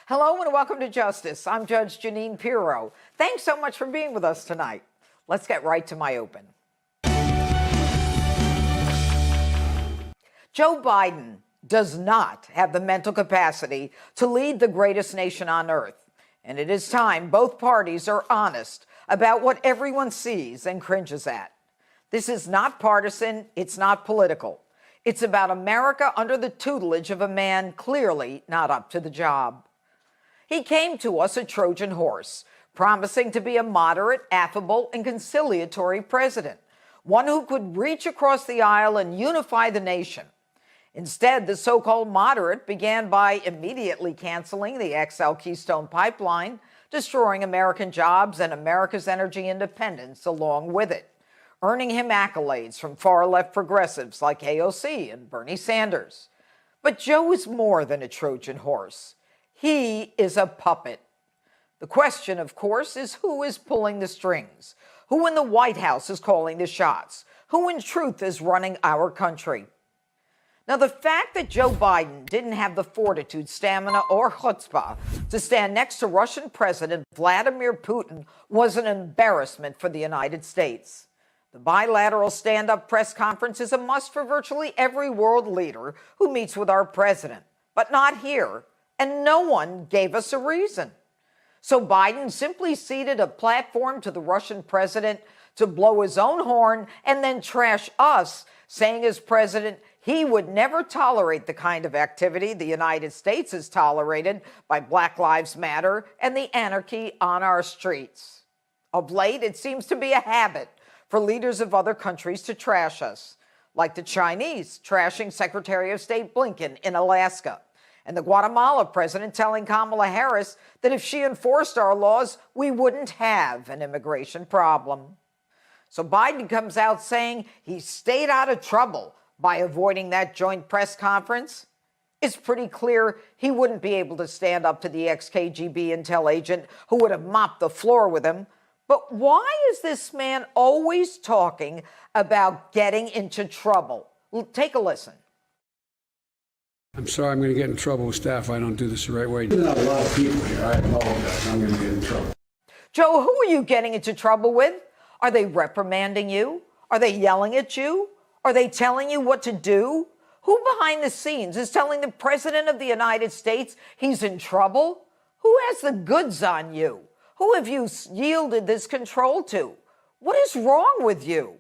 Hello and welcome to Justice. I'm Judge Jeanine Joe. Thanks so much for being with us tonight. Let's get right to my open. Joe Biden does not have the mental capacity to lead the greatest nation on earth. And it is time both parties are honest about what everyone sees and cringes at. This is not partisan, it's not political. It's about America under the tutelage of a man clearly not up to the job. He came to us a Trojan horse, promising to be a moderate, affable, and conciliatory president, one who could reach across the aisle and unify the nation. Instead, the so-called moderate began by immediately canceling the XL Keystone Pipeline, destroying American jobs and America's energy independence along with it, earning him accolades from far-left progressives like AOC and Bernie Sanders. But Joe is more than a Trojan horse. He is a puppet. The question, of course, is who is pulling the strings? Who in the White House is calling the shots? Who in truth is running our country? Now, the fact that Joe Biden didn't have the fortitude, stamina, or chutzpah to stand next to Russian President Vladimir Putin was an embarrassment for the United States. The bilateral stand-up press conference is a must for virtually every world leader who meets with our president, but not here. And no one gave us a reason. So Biden simply ceded a platform to the Russian president to blow his own horn and then trash us, saying as president he would never tolerate the kind of activity the United States has tolerated by Black Lives Matter and the anarchy on our streets. Of late, it seems to be a habit for leaders of other countries to trash us, like the Chinese trashing Secretary of State Blinken in Alaska, and the Guatemala president telling Kamala Harris that if she enforced our laws, we wouldn't have an immigration problem. So Biden comes out saying he stayed out of trouble by avoiding that joint press conference. It's pretty clear he wouldn't be able to stand up to the ex-KGB intel agent who would have mopped the floor with him. But why is this man always talking about getting into trouble? Take a listen. I'm sorry I'm going to get in trouble with staff if I don't do this the right way. There's not a lot of people here. I apologize. I'm going to get in trouble. Joe, who are you getting into trouble with? Are they reprimanding you? Are they yelling at you? Are they telling you what to do? Who behind the scenes is telling the President of the United States he's in trouble? Who has the goods on you? Who have you yielded this control to? What is wrong with you?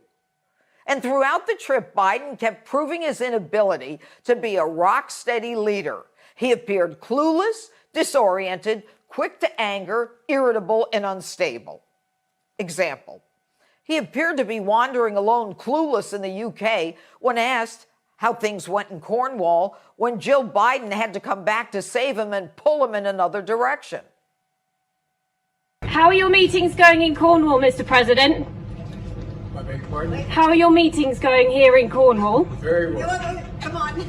And throughout the trip, Biden kept proving his inability to be a rock-steady leader. He appeared clueless, disoriented, quick to anger, irritable, and unstable. Example, he appeared to be wandering alone, clueless in the UK when asked how things went in Cornwall when Jill Biden had to come back to save him and pull him in another direction. How are your meetings going in Cornwall, Mr. President? I beg your pardon? How are your meetings going here in Cornwall? Very well. Come on.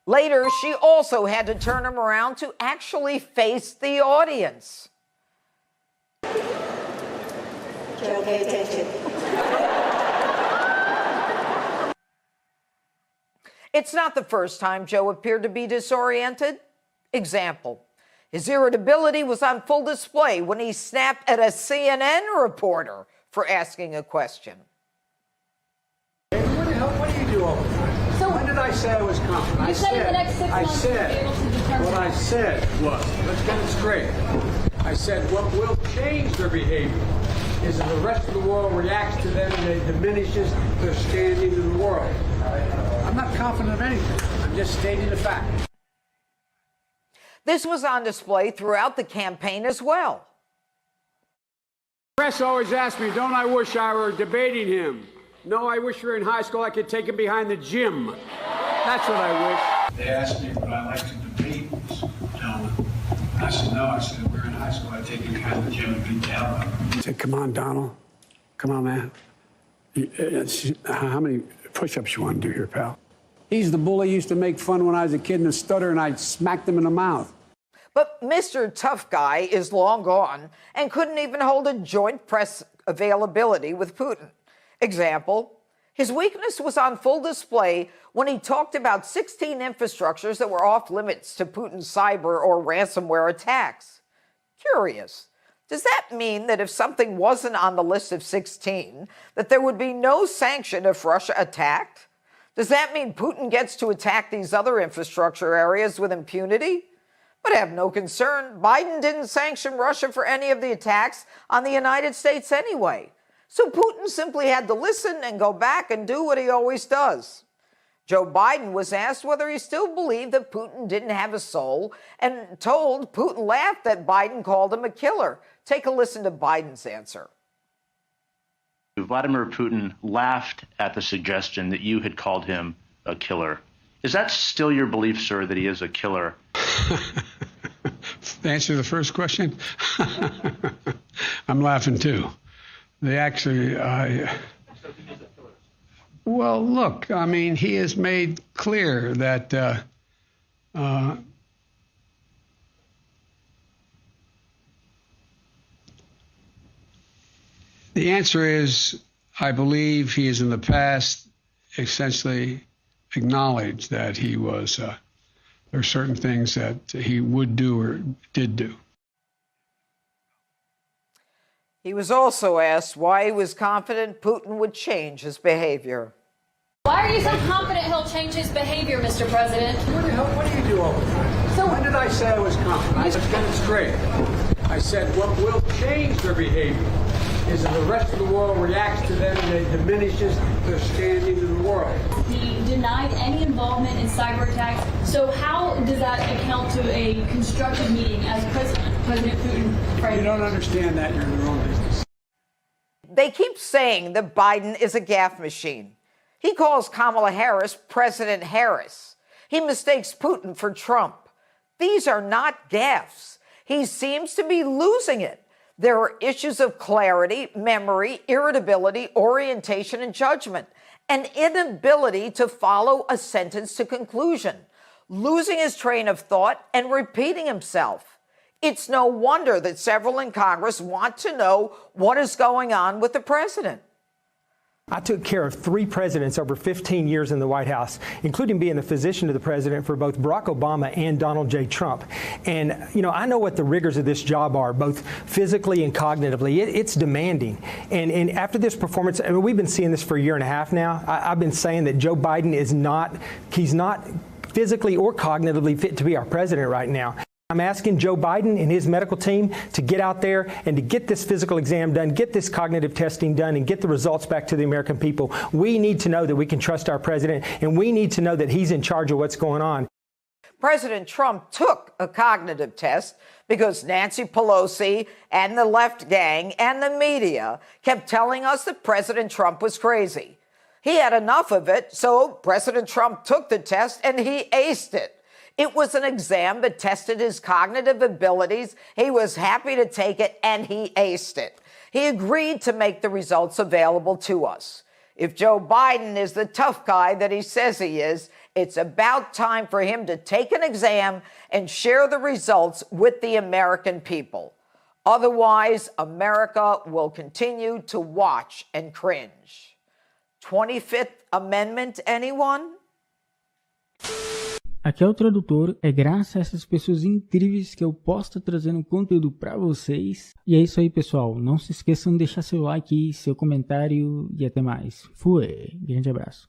Later, she also had to turn him around to actually face the audience. Joe, pay attention. It's not the first time Joe appeared to be disoriented. Example, his irritability was on full display when he snapped at a CNN reporter for asking a question. Hey, what the hell? What do you do all the time? So, when did I say I was confident? You said in the next 6 months you'll be able to determine. What I said was, let's get it straight. I said what will change their behavior is that the rest of the world reacts to them and it diminishes their standing in the world. I'm not confident of anything. I'm just stating a fact. This was on display throughout the campaign as well. Press always asks me, don't I wish I were debating him? No, I wish we were in high school. I could take him behind the gym. That's what I wish. They asked me would I like to debate this gentleman. I said no. I said if we were in high school, I'd take him behind the gym and beat the hell out of him. I said, come on, Donald. Come on, man. How many push-ups you want to do here, pal? He's the bully used to make fun when I was a kid in the stutter, and I smacked him in the mouth. But Mr. Tough Guy is long gone and couldn't even hold a joint press availability with Putin. Example, His weakness was on full display when he talked about 16 infrastructures that were off limits to Putin's cyber or ransomware attacks. Curious. Does that mean that if something wasn't on the list of 16, that there would be no sanction if Russia attacked? Does that mean Putin gets to attack these other infrastructure areas with impunity? But have no concern, Biden didn't sanction Russia for any of the attacks on the United States anyway. So Putin simply had to listen and go back and do what he always does. Joe Biden was asked whether he still believed that Putin didn't have a soul and told Putin laughed that Biden called him a killer. Take a listen to Biden's answer. Vladimir Putin laughed at the suggestion that you had called him a killer. Is that still your belief, sir, that he is a killer? To answer the first question, I'm laughing too. They actually, well, look, I mean, he has made clear that the answer is, I believe he has in the past essentially acknowledged that he was, there are certain things that he would do or did do. He was also asked why he was confident Putin would change his behavior. Why are you so confident he'll change his behavior, Mr. President? What do you do all the time? So when did I say I was confident? Let's get it straight. I said what will change their behavior is that the rest of the world reacts to them and it diminishes their standing in the world. He denied any involvement in cyber attacks. So how does that account to a constructive meeting as President Putin? You don't understand that, you're in your own business. They keep saying that Biden is a gaffe machine. He calls Kamala Harris President Harris. He mistakes Putin for Trump. These are not gaffes. He seems to be losing it. There are issues of clarity, memory, irritability, orientation, and judgment, an inability to follow a sentence to conclusion, losing his train of thought and repeating himself. It's no wonder that several in Congress want to know what is going on with the president. I took care of 3 presidents over 15 years in the White House, including being the physician to the president for both Barack Obama and Donald J. Trump. And, you know, I know what the rigors of this job are, both physically and cognitively. It's demanding. And after this performance, I mean, we've been seeing this for a year and a half now. I've been saying that Joe Biden is he's not physically or cognitively fit to be our president right now. I'm asking Joe Biden and his medical team to get out there and to get this physical exam done, get this cognitive testing done, and get the results back to the American people. We need to know that we can trust our president, and we need to know that he's in charge of what's going on. President Trump took a cognitive test because Nancy Pelosi and the left gang and the media kept telling us that President Trump was crazy. He had enough of it, so President Trump took the test and he aced it. It was an exam that tested his cognitive abilities. He was happy to take it, and he aced it. He agreed to make the results available to us. If Joe Biden is the tough guy that he says he is, it's about time for him to take an exam and share the results with the American people. Otherwise, America will continue to watch and cringe. 25th Amendment, anyone? Aqui é o Tradutor, é graças a essas pessoas incríveis que eu posso estar trazendo conteúdo para vocês. E é isso aí, pessoal. Não se esqueçam de deixar seu like, seu comentário e até mais. Fui! Grande abraço.